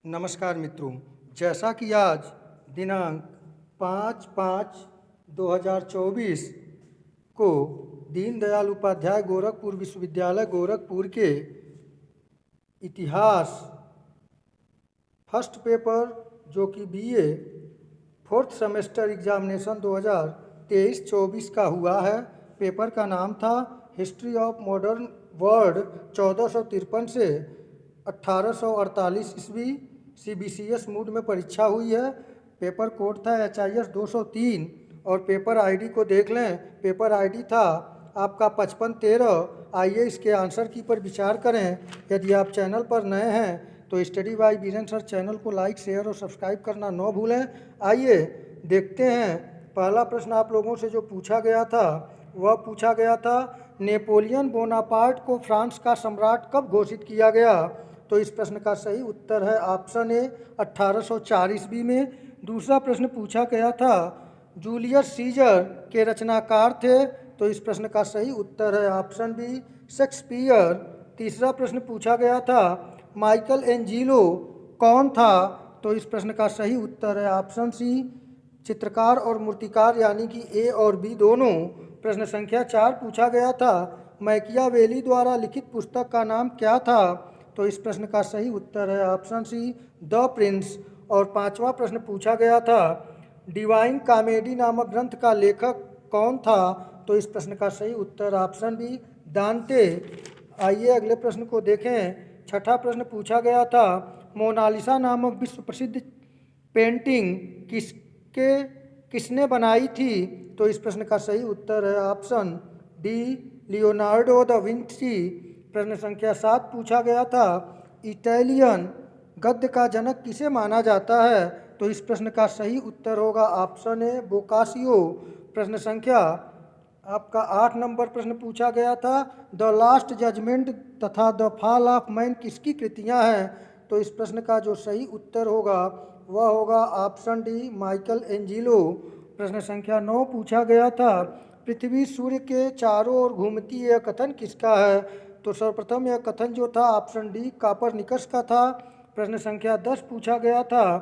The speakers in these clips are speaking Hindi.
नमस्कार मित्रों, जैसा कि आज दिनांक 5/5/2024 को दीनदयाल उपाध्याय गोरखपुर विश्वविद्यालय गोरखपुर के इतिहास फर्स्ट पेपर जो कि बीए फोर्थ सेमेस्टर एग्जामिनेशन 2023-24 का हुआ है। पेपर का नाम था हिस्ट्री ऑफ मॉडर्न वर्ल्ड 1453 से 1848 ईस्वी। CBCS मूड में परीक्षा हुई है। पेपर कोड था HIS 203 और पेपर आईडी को देख लें। पेपर आईडी था आपका 5513। आइए इसके आंसर की पर विचार करें। यदि आप चैनल पर नए हैं तो study by Virendra sir channel को लाइक शेयर और सब्सक्राइब करना न भूलें। आइए देखते हैं। पहला प्रश्न आप लोगों से जो पूछा गया था वह पूछा गया था, नेपोलियन बोनापार्ट को फ्रांस का सम्राट कब घोषित किया गया? तो इस प्रश्न का सही उत्तर है ऑप्शन ए 1804 ईस्वी में। दूसरा प्रश्न पूछा गया था, जूलियस सीजर के रचनाकार थे? तो इस प्रश्न का सही उत्तर है ऑप्शन बी शेक्सपियर। तीसरा प्रश्न पूछा गया था, माइकल एंजिलो कौन था? तो इस प्रश्न का सही उत्तर है ऑप्शन सी चित्रकार और मूर्तिकार, यानी कि ए और बी दोनों। प्रश्न संख्या 4 पूछा गया था, मैकियावेली द्वारा लिखित पुस्तक का नाम क्या था? तो इस प्रश्न का सही उत्तर है ऑप्शन सी द प्रिंस। और पांचवा प्रश्न पूछा गया था, डिवाइन कॉमेडी नामक ग्रंथ का लेखक कौन था? तो इस प्रश्न का सही उत्तर ऑप्शन बी दांते। आइए अगले प्रश्न को देखें। छठा प्रश्न पूछा गया था, मोनालिसा नामक विश्व प्रसिद्ध पेंटिंग किसने बनाई थी? तो इस प्रश्न का सही उत्तर है option D Leonardo da Vinci. प्रश्न संख्या 7 पूछा गया था, इटालियन गद्य का जनक किसे माना जाता है? तो इस प्रश्न का सही उत्तर होगा ऑप्शन ए बोकासियो। प्रश्न संख्या आपका 8 नंबर प्रश्न पूछा गया था, द लास्ट जजमेंट तथा द फॉल ऑफ मैन किसकी कृतियां हैं? तो इस प्रश्न का जो सही उत्तर होगा वह होगा ऑप्शन डी माइकल एंजिलो। प्रश्न संख्या 9 पूछा गया था, पृथ्वी सूर्य के चारों ओर घूमती है, यह कथन किसका है? तो सर्वप्रथम यह कथन जो था ऑप्शन डी कापरनिकस का था। प्रश्न संख्या 10 पूछा गया था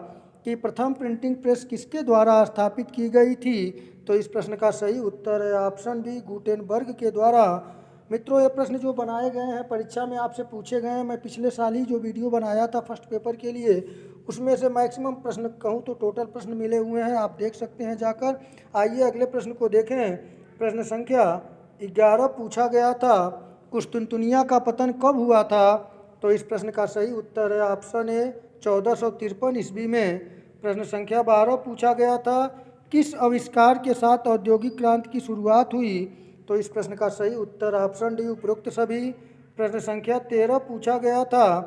कि प्रथम प्रिंटिंग प्रेस किसके द्वारा स्थापित की गई थी? तो इस प्रश्न का सही उत्तर है ऑप्शन बी गुटेनबर्ग के द्वारा। मित्रों, ये प्रश्न जो बनाए गए हैं परीक्षा में आपसे पूछे गए हैं। मैं पिछले साल ही जो वीडियो बनाया था फर्स्ट पेपर के लिए उसमें से मैक्सिमम प्रश्न कहूँ तो टोटल प्रश्न मिले हुए हैं, आप देख सकते हैं जाकर। आइए अगले प्रश्न को देखें। प्रश्न संख्या 11 पूछा गया था, कुस्तुनतुनिया का पतन कब हुआ था? तो इस प्रश्न का सही उत्तर है ऑप्शन ए 1453 ईस्वी में। प्रश्न संख्या 12 पूछा गया था, किस आविष्कार के साथ औद्योगिक क्रांति की शुरुआत हुई? तो इस प्रश्न का सही उत्तर ऑप्शन डी उपरोक्त सभी। प्रश्न संख्या 13 पूछा गया था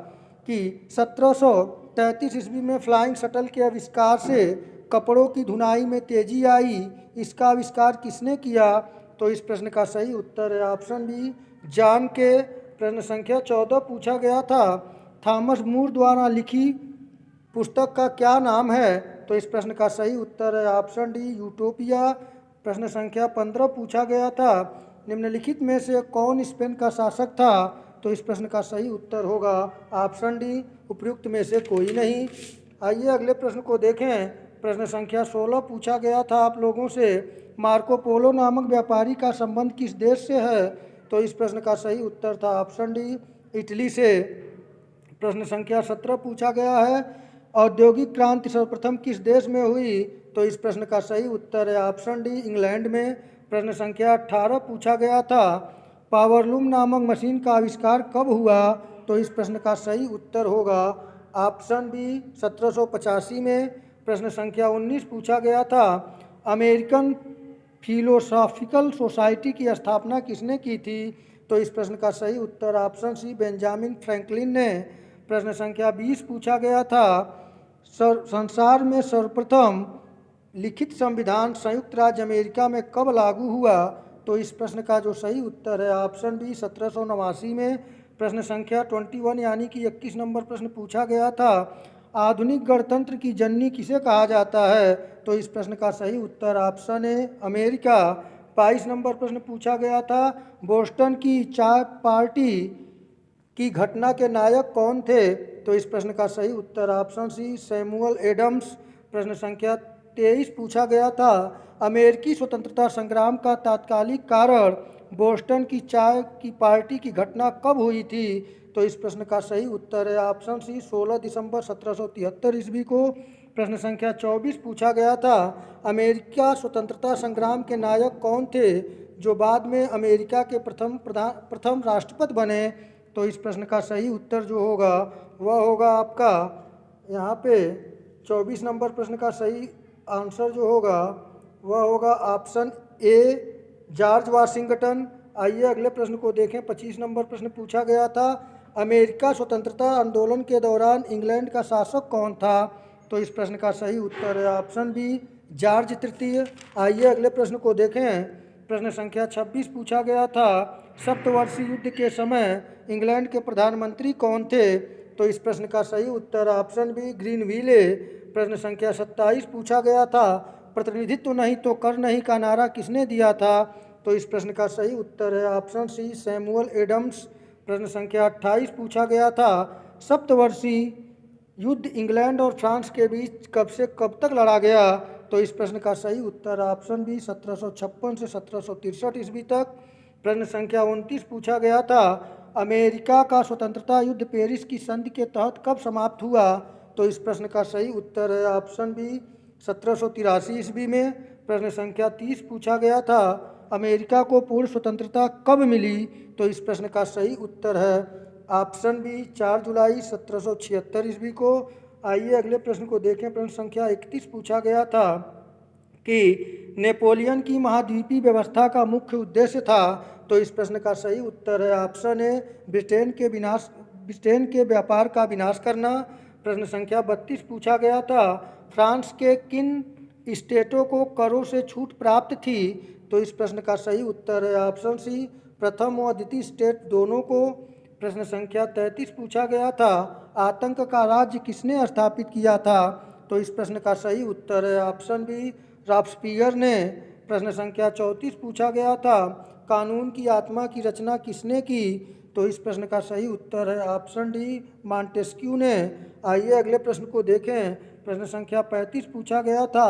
कि 1733 ईस्वी में फ्लाइंग शटल के आविष्कार से कपड़ों की धुनाई में तेजी आई, इसका आविष्कार किसने किया? तो इस प्रश्न का सही उत्तर है ऑप्शन बी जॉन के। प्रश्न संख्या 14 पूछा गया था, थॉमस मूर द्वारा लिखी पुस्तक का क्या नाम है? तो इस प्रश्न का सही उत्तर है ऑप्शन डी यूटोपिया। प्रश्न संख्या 15 पूछा गया था, निम्नलिखित में से कौन स्पेन का शासक था? तो इस प्रश्न का सही उत्तर होगा ऑप्शन डी उपयुक्त में से कोई नहीं। आइए अगले प्रश्न को देखें। प्रश्न संख्या 16 पूछा गया था आप लोगों से, मार्को पोलो नामक व्यापारी का संबंध किस देश से है? तो इस प्रश्न का सही उत्तर था ऑप्शन डी इटली से। प्रश्न संख्या 17 पूछा गया है, औद्योगिक क्रांति सर्वप्रथम किस देश में हुई? तो इस प्रश्न का सही उत्तर है ऑप्शन डी इंग्लैंड में। प्रश्न संख्या 18 पूछा गया था, पावरलूम नामक मशीन का आविष्कार कब हुआ? तो इस प्रश्न का सही उत्तर होगा ऑप्शन बी 1785 में। प्रश्न संख्या 19 पूछा गया था, अमेरिकन फिलोसॉफिकल सोसाइटी की स्थापना किसने की थी? तो इस प्रश्न का सही उत्तर ऑप्शन सी बेंजामिन फ्रैंकलिन ने। प्रश्न संख्या 20 पूछा गया था, संसार में सर्वप्रथम लिखित संविधान संयुक्त राज्य अमेरिका में कब लागू हुआ? तो इस प्रश्न का जो सही उत्तर है ऑप्शन बी 1789 में। प्रश्न संख्या 21 यानी कि 21 नंबर प्रश्न पूछा गया था, आधुनिक गणतंत्र की जननी किसे कहा जाता है? तो इस प्रश्न का सही उत्तर ऑप्शन ए अमेरिका। 22 नंबर प्रश्न पूछा गया था, बोस्टन की चाय पार्टी की घटना के नायक कौन थे? तो इस प्रश्न का सही उत्तर ऑप्शन सी सैमुअल एडम्स। प्रश्न संख्या 23 पूछा गया था, अमेरिकी स्वतंत्रता संग्राम का तात्कालिक कारण बोस्टन की चाय की पार्टी की घटना कब हुई थी? तो इस प्रश्न का सही उत्तर है ऑप्शन सी 16 दिसंबर 1773 ईस्वी को। प्रश्न संख्या 24 पूछा गया था, अमेरिका स्वतंत्रता संग्राम के नायक कौन थे जो बाद में अमेरिका के प्रथम राष्ट्रपति बने? तो इस प्रश्न का सही उत्तर जो होगा वह होगा आपका यहाँ पे 24 नंबर प्रश्न का सही आंसर जो होगा वह होगा ऑप्शन ए जॉर्ज वाशिंगटन। आइए अगले प्रश्न को देखें। 25 नंबर प्रश्न पूछा गया था, अमेरिका स्वतंत्रता आंदोलन के दौरान इंग्लैंड का शासक कौन था? तो इस प्रश्न का सही उत्तर है ऑप्शन बी जॉर्ज तृतीय। आइए अगले प्रश्न को देखें। प्रश्न संख्या 26 पूछा गया था, सप्तवर्षीय युद्ध के समय इंग्लैंड के प्रधानमंत्री कौन थे? तो इस प्रश्न का सही उत्तर ऑप्शन बी ग्रीनविले। प्रश्न संख्या 27 पूछा गया था, प्रतिनिधित्व नहीं तो कर नहीं का नारा किसने दिया था? तो इस प्रश्न का सही उत्तर है ऑप्शन सी सैमुअल एडम्स। प्रश्न संख्या 28 पूछा गया था, सप्तवर्षीय युद्ध इंग्लैंड और फ्रांस के बीच कब से कब तक लड़ा गया? तो इस प्रश्न का सही उत्तर ऑप्शन बी 1756 से 1763 ईस्वी तक। प्रश्न संख्या 29 पूछा गया था, अमेरिका का स्वतंत्रता युद्ध पेरिस की संधि के तहत कब समाप्त हुआ? तो इस प्रश्न का सही उत्तर है ऑप्शन बी 1783 ईस्वी में। प्रश्न संख्या 30 पूछा गया था, अमेरिका को पूर्ण स्वतंत्रता कब मिली? तो इस प्रश्न का सही उत्तर है ऑप्शन बी 4 जुलाई 1776 ईस्वी को। आइए अगले प्रश्न को देखें। प्रश्न संख्या 31 पूछा गया था कि नेपोलियन की महाद्वीपीय व्यवस्था का मुख्य उद्देश्य था? तो इस प्रश्न का सही उत्तर है ऑप्शन ए ब्रिटेन के व्यापार का विनाश करना। प्रश्न संख्या 32 पूछा गया था, फ्रांस के किन स्टेटों को करों से छूट प्राप्त थी? तो इस प्रश्न का सही उत्तर है ऑप्शन सी प्रथम और द्वितीय स्टेट दोनों को। प्रश्न संख्या 33 पूछा गया था, आतंक का राज्य किसने स्थापित किया था? तो इस प्रश्न का सही उत्तर है ऑप्शन बी रॉबस्पियर ने। प्रश्न संख्या 34 पूछा गया था, कानून की आत्मा की रचना किसने की? तो इस प्रश्न का सही उत्तर है ऑप्शन डी मॉन्टेस्क्यू ने। आइए अगले प्रश्न को देखें। प्रश्न संख्या 35 पूछा गया था,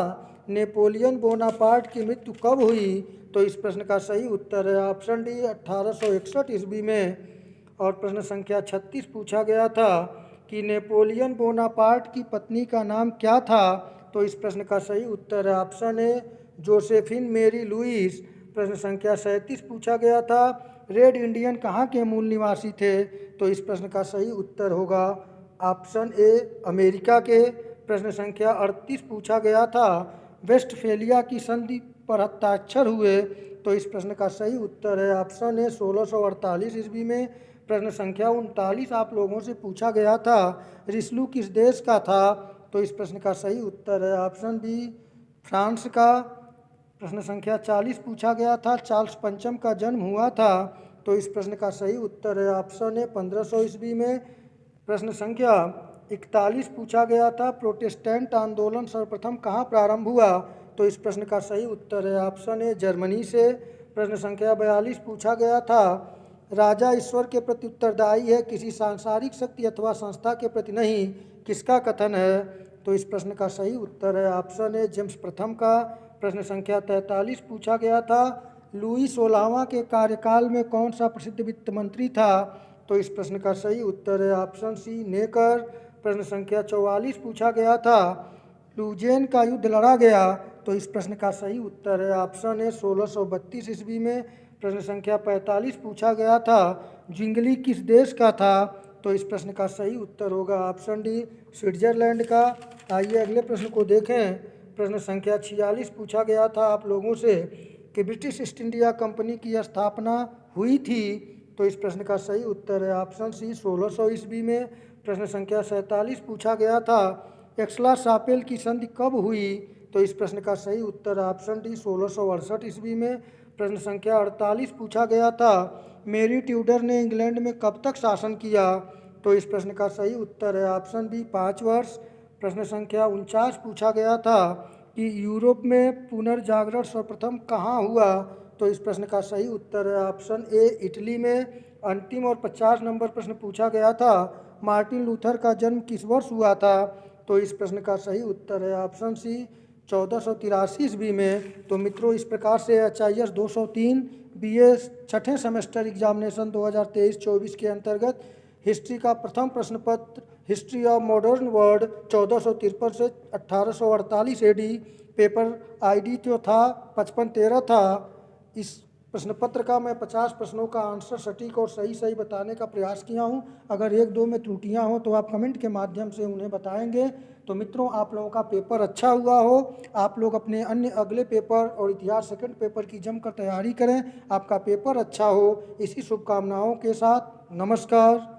नेपोलियन बोनापार्ट की मृत्यु कब हुई? तो इस प्रश्न का सही उत्तर है ऑप्शन डी 1861 ईस्वी में। और प्रश्न संख्या 36 पूछा गया था कि नेपोलियन बोनापार्ट की पत्नी का नाम क्या था? तो इस प्रश्न का सही उत्तर है ऑप्शन ए जोसेफिन मेरी लुइस। प्रश्न संख्या 37 पूछा गया था, रेड इंडियन कहाँ के मूल निवासी थे? तो इस प्रश्न का सही उत्तर होगा ऑप्शन ए अमेरिका के। प्रश्न संख्या 38 पूछा गया था, वेस्टफेलिया की संधि पर हस्ताक्षर हुए? तो इस प्रश्न का सही उत्तर है ऑप्शन ए 1648 ईस्वी में। प्रश्न संख्या 39 आप लोगों से पूछा गया था, रिस्लू किस देश का था? तो इस प्रश्न का सही उत्तर है ऑप्शन बी फ्रांस का। प्रश्न संख्या 40 पूछा गया था, चार्ल्स पंचम का जन्म हुआ था? तो इस प्रश्न का सही उत्तर है ऑप्शन ए 1500 ईस्वी में। प्रश्न संख्या 41 पूछा गया था, प्रोटेस्टेंट आंदोलन सर्वप्रथम कहाँ प्रारंभ हुआ? तो इस प्रश्न का सही उत्तर है ऑप्शन ए जर्मनी से। प्रश्न संख्या 42 पूछा गया था, राजा ईश्वर के प्रति उत्तरदायी है, किसी सांसारिक शक्ति अथवा संस्था के प्रति नहीं, किसका कथन है? तो इस प्रश्न का सही उत्तर है ऑप्शन ए जेम्स प्रथम का। प्रश्न संख्या 43 पूछा गया था, लुई 16वां के कार्यकाल में कौन सा प्रसिद्ध वित्त मंत्री था? तो इस प्रश्न का सही उत्तर है ऑप्शन सी नेकर। प्रश्न संख्या 44 पूछा गया था, लुजेन का युद्ध लड़ा गया? तो इस प्रश्न का सही उत्तर है ऑप्शन ए 1632 ईस्वी में। प्रश्न संख्या 45 पूछा गया था, जिंगली किस देश का था? तो इस प्रश्न का सही उत्तर होगा ऑप्शन डी स्विट्जरलैंड का। आइए अगले प्रश्न को देखें। प्रश्न संख्या 46 पूछा गया था आप लोगों से कि ब्रिटिश ईस्ट इंडिया कंपनी की स्थापना हुई थी? तो इस प्रश्न का सही उत्तर है ऑप्शन सी 1600 ईस्वी में। प्रश्न संख्या 47 पूछा गया था, एक्सला शापेल की संधि कब हुई? तो इस प्रश्न का सही उत्तर ऑप्शन डी 1668 ईस्वी में। प्रश्न संख्या 48 पूछा गया था, मेरी ट्यूडर ने इंग्लैंड में कब तक शासन किया? तो इस प्रश्न का सही उत्तर है ऑप्शन बी 5 वर्ष। प्रश्न संख्या 49 पूछा गया था कि यूरोप में पुनर्जागरण सर्वप्रथम कहाँ हुआ? तो इस प्रश्न का सही उत्तर है ऑप्शन ए इटली में। अंतिम और 50 नंबर प्रश्न पूछा गया था, मार्टिन लूथर का जन्म किस वर्ष हुआ था? तो इस प्रश्न का सही उत्तर है ऑप्शन सी 1483 ईस्वी में। तो मित्रों, इस प्रकार से HIS 203 BA छठे सेमेस्टर एग्जामिनेशन 2023-24 के अंतर्गत हिस्ट्री का प्रथम प्रश्न पत्र हिस्ट्री ऑफ मॉडर्न वर्ल्ड 1453 से 1848 AD, पेपर ID जो था 5513 था। इस प्रश्न पत्र का मैं 50 प्रश्नों का आंसर सटीक और सही सही बताने का प्रयास किया हूं। अगर एक दो में त्रुटियां हो तो आप कमेंट के माध्यम से उन्हें बताएंगे। तो मित्रों, आप लोगों का पेपर अच्छा हुआ हो। आप लोग अपने अन्य अगले पेपर और इतिहास सेकंड पेपर की जमकर तैयारी करें। आपका पेपर अच्छा हो, इसी शुभकामनाओं के साथ नमस्कार।